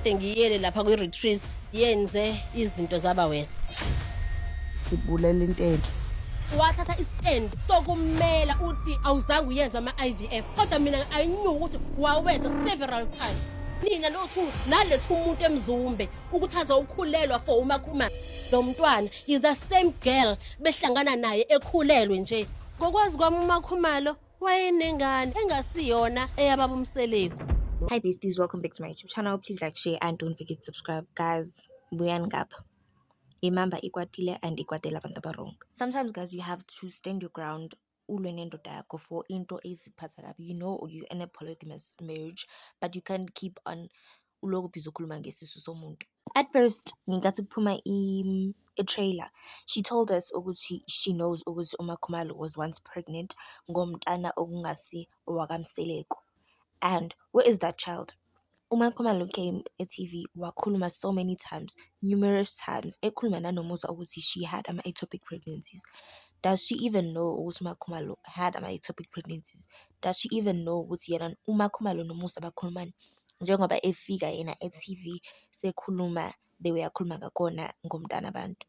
kade ngiyele lapha kwi-retreat yenze izinto zaba wesi. Sibulela into enhle. Wathatha istand sokumela uthi awuzange uyenza ama-IVF kodwa mina I knew ukuthi wawenza several times. Nina nothu nalethu umuntu emzumbe ukuthi azawukhulelwa for umakhumalo. Lo mntwana is the same girl behlangana naye ekhulelwe nje. Ngokwazi kwami umakhumalo wayenengane engasiyona eyababa umseleko. Hi besties, welcome back to my YouTube channel. Please like, share, and don't forget to subscribe. Guys, buyani ngapha. Imamba ikwatile and ikwatela abantu abarong. Sometimes guys, you have to stand your ground ulwe nendoda yakho for into eziphatha kabi. You know you're in a polygamous marriage, but you can't keep on uloku bizokhuluma ngesisu somuntu. At first, ngingathi kuphuma a trailer. She told us ukuthi she knows ukuthi uMakhumalo was once pregnant ngomntana okungasi owakamseleko. And where is that child? uMakhumalo came at TV wakhuluma so many times, numerous times, ekhuluma nanomusa ukuthi she had ama-ectopic pregnancies. Does she even know ukuthi uMakhumalo had ama-ectopic pregnancies? Does she even know ukuthi yena uMakhumalo nomusa bakhulumani? Njengoba efika yena e-TV sekhuluma the way akhuluma ngakhona ngomntana abantu.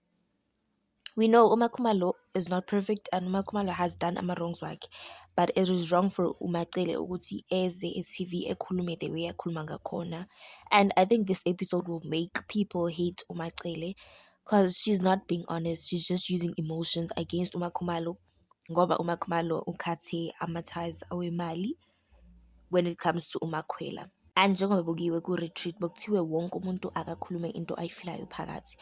We know uMakhumalo is not perfect and uMakhumalo has done ama-wrongs wakhe, but it is wrong for uMacele ukuthi eze e-TV ekhulume the way akhuluma ngakhona. And I think this episode will make people hate uMacele because she's not being honest. She's just using emotions against uMakhumalo ngoba uMakhumalo ukhathe ama-ties awemali when it comes to uMakhwela. And njengoba bukiwe ku-retreat bokuthiwe wonke umuntu akakhulume into ayifilayo phakathi.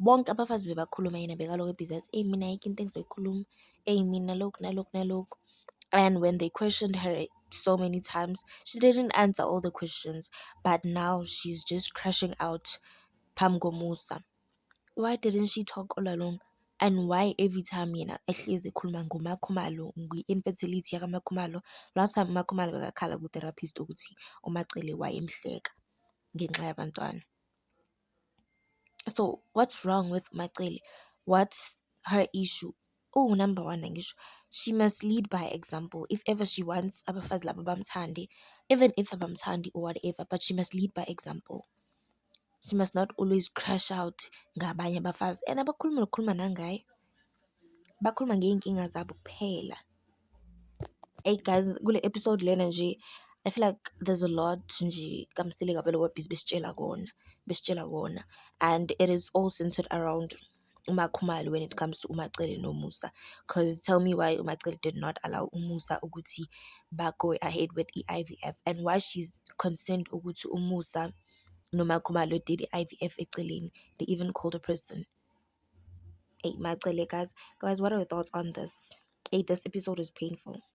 Bonke abafazi bebakhuluma yena bekaloku ebhizi athi mina ayikho into engizoyikhuluma, mina lokhu nalokhu nalokhu. And when they questioned her so many times, she didn't answer all the questions, but now she's just crashing out phambi komusa. Why didn't she talk all along? And why every time yena ehlezi ekhuluma ngoMakhumalo, nge-infertility yakaMakhumalo? Last time uMakhumalo bekakhala ku-therapist ukuthi uMacele wayemhleka ngenxa yabantwana. So what's wrong with Macele? What's her issue? Oh, number one, ngisho, she must lead by example. If ever she wants abafazi laba bamthande, even if abamthandi or whatever, but she must lead by example. She must not always crash out ngabanye abafazi. And abakhuluma nokukhuluma nangaye. Bakhuluma ngeyinkinga zabo kuphela. Hey guys, kule episode lena nje, I feel like there's a lot nje kamsile kabelo webhizi besitshela kona. And it is all centered around uMakhumalo when it comes to uMacele noMusa. Because tell me why uMacele did not allow uMusa ukuthi go ahead with i-IVF, and why she's concerned ukuthi uMusa noMakhumalo did i-IVF eceleni. They even called a person. Hey Macele, guys, what are your thoughts on this? Hey, this episode is painful.